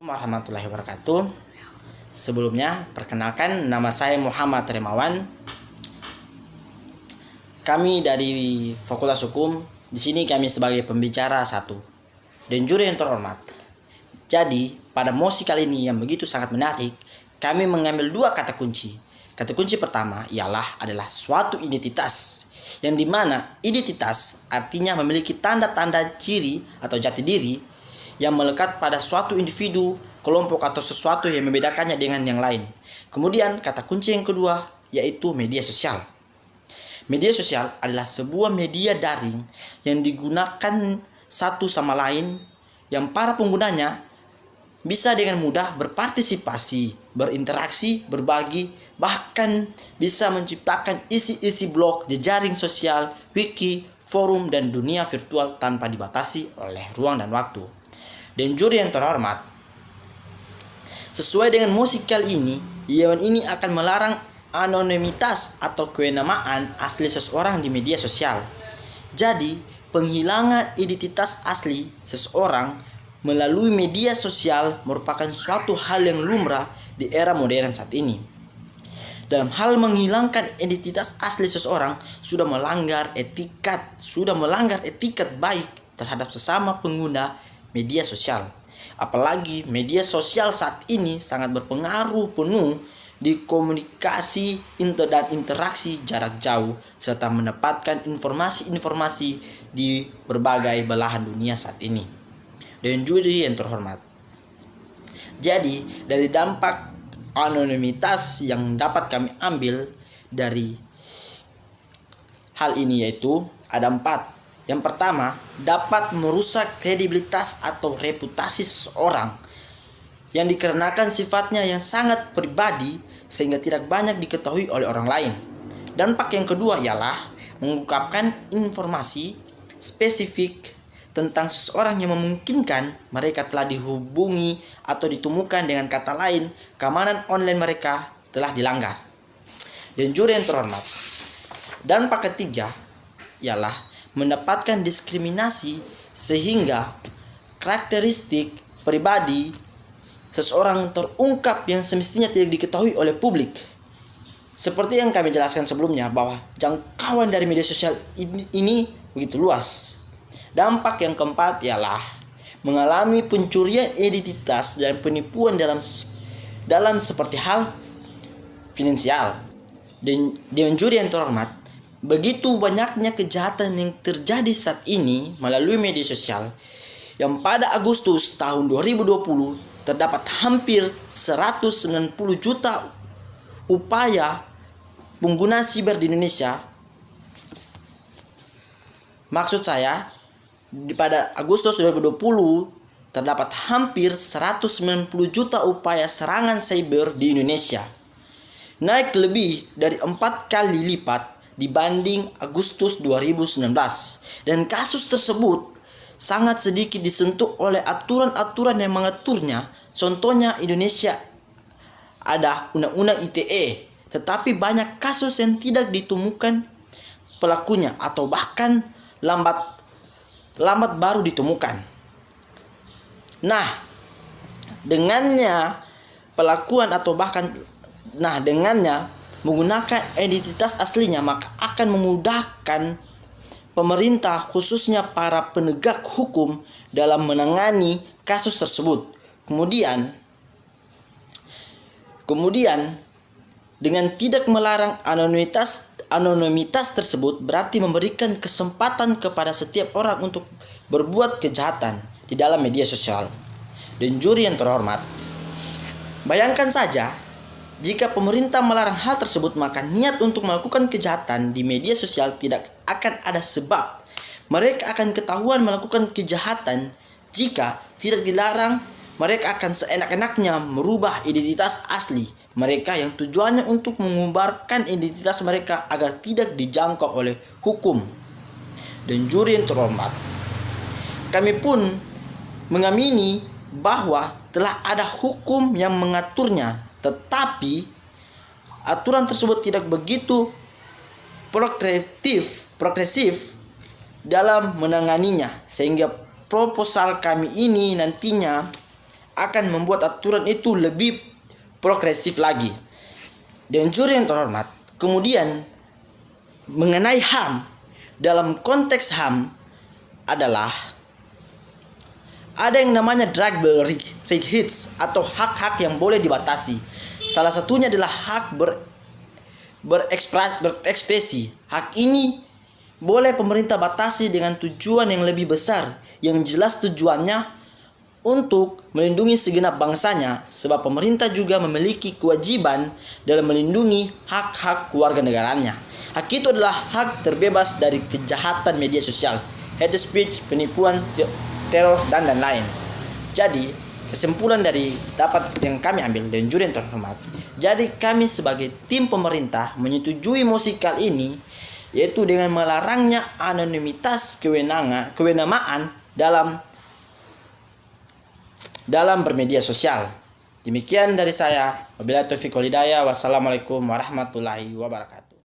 Warahmatullahi wabarakatuh. Sebelumnya, perkenalkan nama saya Muhammad Remawan. Kami dari Fakultas Hukum. Di sini kami sebagai pembicara satu dan juri yang terhormat. Jadi, pada mosi kali ini yang begitu sangat menarik, kami mengambil dua kata kunci. Kata kunci pertama adalah suatu identitas, yang dimana identitas artinya memiliki tanda-tanda ciri atau jati diri yang melekat pada suatu individu, kelompok atau sesuatu yang membedakannya dengan yang lain. Kemudian kata kunci yang kedua yaitu media sosial. Media sosial adalah sebuah media daring yang digunakan satu sama lain, yang para penggunanya bisa dengan mudah berpartisipasi, berinteraksi, berbagi, bahkan bisa menciptakan isi-isi blog, jejaring sosial, wiki, forum, dan dunia virtual tanpa dibatasi oleh ruang dan waktu. Dan juri yang terhormat, sesuai dengan musikal ini, Iwan ini akan melarang anonimitas atau kenamaan asli seseorang di media sosial. Jadi, penghilangan identitas asli seseorang melalui media sosial merupakan suatu hal yang lumrah di era modern saat ini. Dalam hal menghilangkan identitas asli seseorang sudah melanggar etikat baik terhadap sesama pengguna media sosial. Apalagi media sosial saat ini sangat berpengaruh penuh di komunikasi dan interaksi jarak jauh, serta mendapatkan informasi-informasi di berbagai belahan dunia saat ini. Dan juri yang terhormat, jadi dari dampak anonimitas yang dapat kami ambil dari hal ini yaitu ada 4. Yang pertama, dapat merusak kredibilitas atau reputasi seseorang yang dikarenakan sifatnya yang sangat pribadi sehingga tidak banyak diketahui oleh orang lain. Dampak yang kedua ialah mengungkapkan informasi spesifik tentang seseorang yang memungkinkan mereka telah dihubungi atau ditemukan, dengan kata lain, keamanan online mereka telah dilanggar. Dan juri yang terhormat, dampak ketiga ialah mendapatkan diskriminasi sehingga karakteristik pribadi seseorang terungkap yang semestinya tidak diketahui oleh publik. Seperti yang kami jelaskan sebelumnya bahwa jangkauan dari media sosial ini begitu luas. Dampak yang keempat ialah mengalami pencurian identitas dan penipuan dalam seperti hal finansial. Dan juri yang terhormat, begitu banyaknya kejahatan yang terjadi saat ini melalui media sosial, yang pada Agustus tahun 2020 terdapat hampir 190 juta upaya pengguna siber di Indonesia. Maksud saya, pada Agustus 2020 terdapat hampir 190 juta upaya serangan cyber di Indonesia, naik lebih dari 4 kali lipat dibanding Agustus 2019. Dan kasus tersebut sangat sedikit disentuh oleh aturan-aturan yang mengaturnya. Contohnya Indonesia ada Undang-Undang ITE, tetapi banyak kasus yang tidak ditemukan pelakunya atau bahkan lambat baru ditemukan. Nah, dengannya menggunakan identitas aslinya, maka akan memudahkan pemerintah, khususnya para penegak hukum, dalam menangani kasus tersebut. Kemudian dengan tidak melarang anonimitas tersebut berarti memberikan kesempatan kepada setiap orang untuk berbuat kejahatan di dalam media sosial. Dan juri yang terhormat, bayangkan saja jika pemerintah melarang hal tersebut, maka niat untuk melakukan kejahatan di media sosial tidak akan ada sebab. Mereka akan ketahuan melakukan kejahatan. Jika tidak dilarang, mereka akan seenak-enaknya merubah identitas asli mereka yang tujuannya untuk mengubarkan identitas mereka agar tidak dijangkau oleh hukum. Dan juri yang terhormat, kami pun mengamini bahwa telah ada hukum yang mengaturnya, tetapi aturan tersebut tidak begitu progresif dalam menanganinya, sehingga proposal kami ini nantinya akan membuat aturan itu lebih progresif lagi. Dan juri yang terhormat, kemudian mengenai HAM, dalam konteks HAM adalah ada yang namanya dragable rights atau hak-hak yang boleh dibatasi. Salah satunya adalah hak berekspresi. Hak ini boleh pemerintah batasi dengan tujuan yang lebih besar, yang jelas tujuannya untuk melindungi segenap bangsanya, sebab pemerintah juga memiliki kewajiban dalam melindungi hak-hak keluarga negaranya. Hak itu adalah hak terbebas dari kejahatan media sosial, hate speech, penipuan, teror, dan lain-lain. Jadi, kesimpulan dari dapat yang kami ambil dan juri yang terhormat, jadi kami sebagai tim pemerintah menyetujui musikal ini, yaitu dengan melarangnya anonimitas kewenangan dalam bermedia sosial. Demikian dari saya. Wabillahi taufiq wal hidayah. Wassalamualaikum warahmatullahi wabarakatuh.